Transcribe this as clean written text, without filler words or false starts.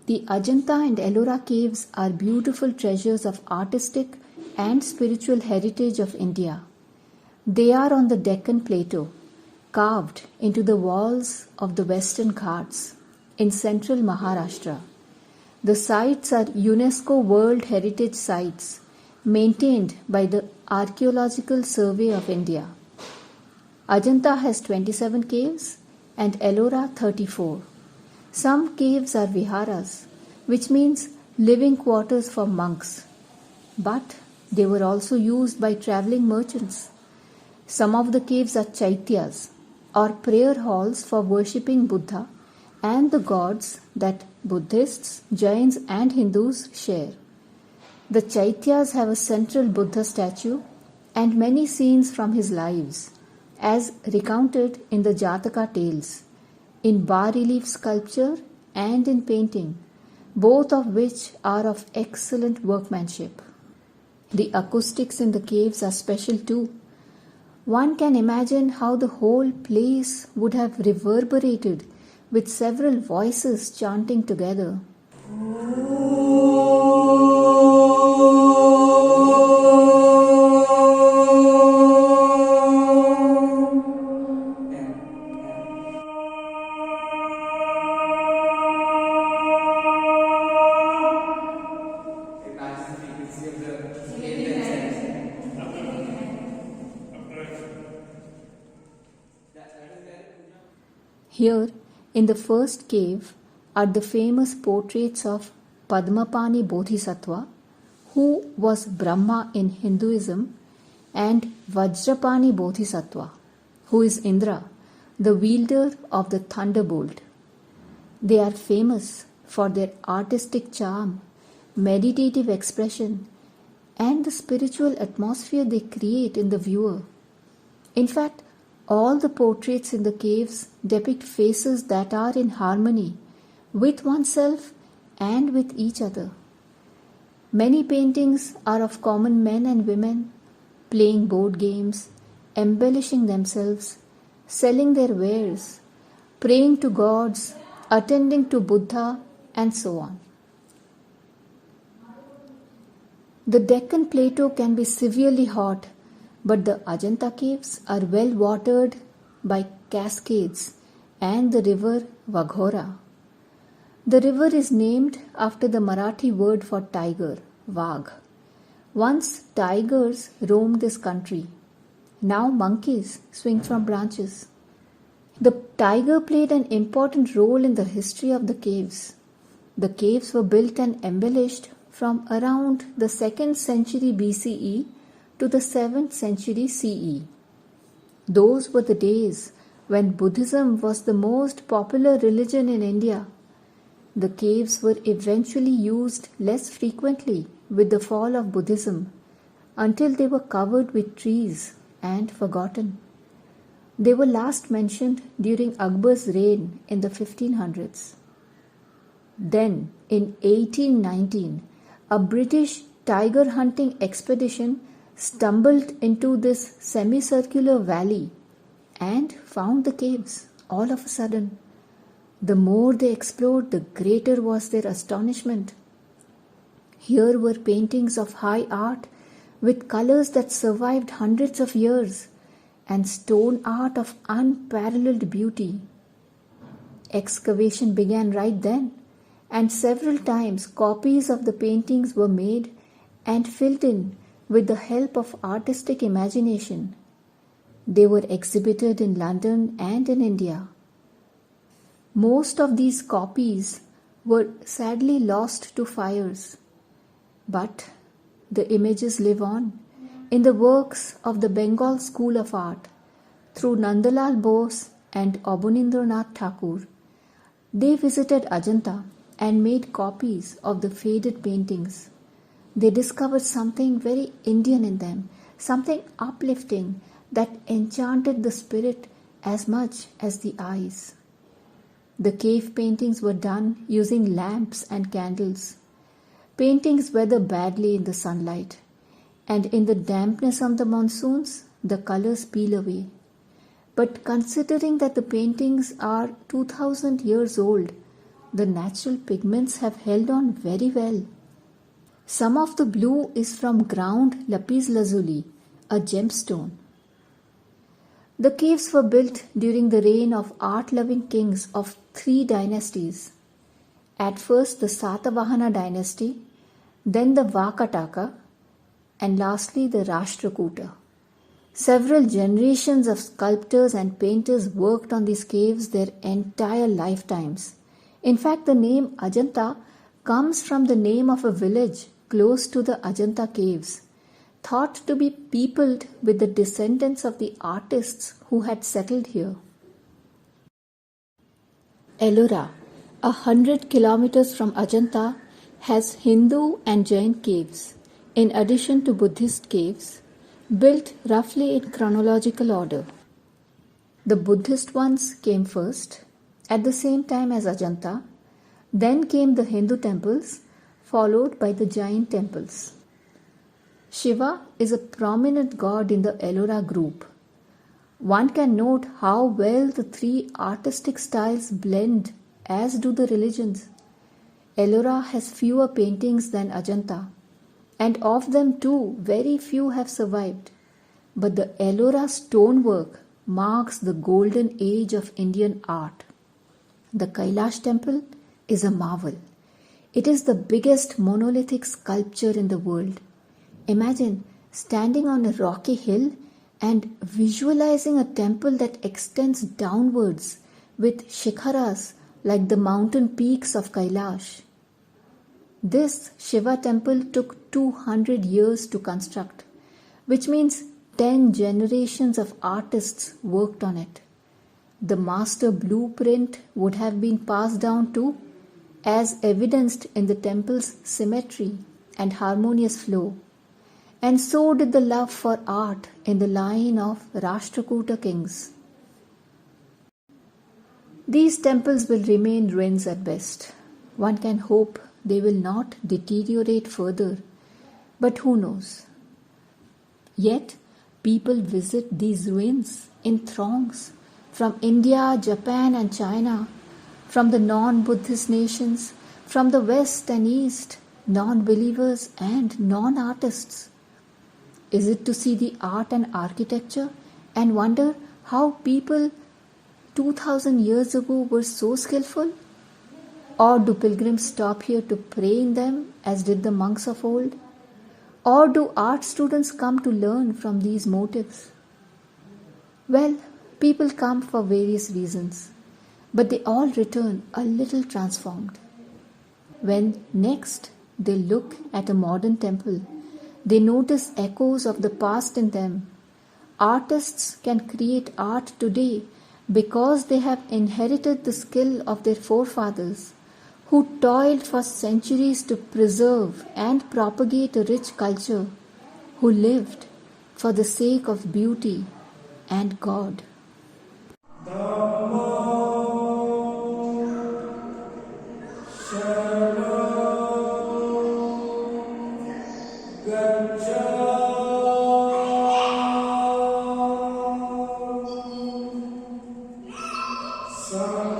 The Ajanta and Ellora caves are beautiful treasures of artistic and spiritual heritage of India. They are on the Deccan Plateau, carved into the walls of the Western Ghats in central Maharashtra. The sites are UNESCO World Heritage Sites maintained by the Archaeological Survey of India. Ajanta has 27 caves and Ellora 34. Some caves are viharas, which means living quarters for monks, but they were also used by traveling merchants. Some of the caves are chaityas, or prayer halls for worshipping Buddha and the gods that Buddhists, Jains, and Hindus share. The chaityas have a central Buddha statue and many scenes from his lives, as recounted in the Jataka tales, in bas-relief sculpture and in painting, both of which are of excellent workmanship. The acoustics in the caves are special too. One can imagine how the whole place would have reverberated with several voices chanting together. Here, in the first cave, are the famous portraits of Padmapani Bodhisattva, who was Brahma in Hinduism, and Vajrapani Bodhisattva, who is Indra, the wielder of the thunderbolt. They are famous for their artistic charm, meditative expression, and the spiritual atmosphere they create in the viewer. In fact, all the portraits in the caves depict faces that are in harmony with oneself and with each other. Many paintings are of common men and women playing board games, embellishing themselves, selling their wares, praying to gods, attending to Buddha, and so on. The Deccan Plateau can be severely hot, but the Ajanta caves are well watered by cascades and the river Vaghora. The river is named after the Marathi word for tiger, Vagh. Once tigers roamed this country. Now monkeys swing from branches. The tiger played an important role in the history of the caves. The caves were built and embellished from around the 2nd century BCE to the 7th century CE. Those were the days when Buddhism was the most popular religion in India. The caves were eventually used less frequently with the fall of Buddhism until they were covered with trees and forgotten. They were last mentioned during Akbar's reign in the 1500s. Then, in 1819, a British tiger hunting expedition stumbled into this semicircular valley and found the caves all of a sudden. The more they explored, the greater was their astonishment. Here were paintings of high art with colors that survived hundreds of years and stone art of unparalleled beauty. Excavation began right then, and several times copies of the paintings were made and filled in with the help of artistic imagination. They were exhibited in London and in India. Most of these copies were sadly lost to fires, but the images live on in the works of the Bengal School of Art through Nandalal Bose and Abanindranath Thakur. They visited Ajanta and made copies of the faded paintings. They discovered something very Indian in them, something uplifting that enchanted the spirit as much as the eyes. The cave paintings were done using lamps and candles. Paintings weather badly in the sunlight, and in the dampness of the monsoons, the colors peel away. But considering that the paintings are 2000 years old, the natural pigments have held on very well. Some of the blue is from ground lapis lazuli, a gemstone. The caves were built during the reign of art-loving kings of 3 dynasties. At first the Satavahana dynasty, then the Vakataka, and lastly the Rashtrakuta. Several generations of sculptors and painters worked on these caves their entire lifetimes. In fact, the name Ajanta comes from the name of a village close to the Ajanta caves, thought to be peopled with the descendants of the artists who had settled here. Ellora, 100 kilometers from Ajanta, has Hindu and Jain caves, in addition to Buddhist caves, built roughly in chronological order. The Buddhist ones came first, at the same time as Ajanta, then came the Hindu temples, followed by the Jain temples. Shiva is a prominent god in the Ellora group. One can note how well the 3 artistic styles blend, as do the religions. Ellora has fewer paintings than Ajanta, and of them too, very few have survived. But the Ellora stonework marks the golden age of Indian art. The Kailash temple is a marvel. It is the biggest monolithic sculpture in the world. Imagine standing on a rocky hill and visualizing a temple that extends downwards with shikharas like the mountain peaks of Kailash. This Shiva temple took 200 years to construct, which means 10 generations of artists worked on it. The master blueprint would have been passed down too, as evidenced in the temple's symmetry and harmonious flow. And so did the love for art in the line of Rashtrakuta kings. These temples will remain ruins at best. One can hope they will not deteriorate further, but who knows? Yet, people visit these ruins in throngs from India, Japan, and China, from the non-Buddhist nations, from the West and East, non-believers and non-artists. Is it to see the art and architecture and wonder how people 2000 years ago were so skillful? Or do pilgrims stop here to pray in them as did the monks of old? Or do art students come to learn from these motives? Well, people come for various reasons, but they all return a little transformed. When next they look at a modern temple, they notice echoes of the past in them. Artists can create art today because they have inherited the skill of their forefathers, who toiled for centuries to preserve and propagate a rich culture, who lived for the sake of beauty and God. Son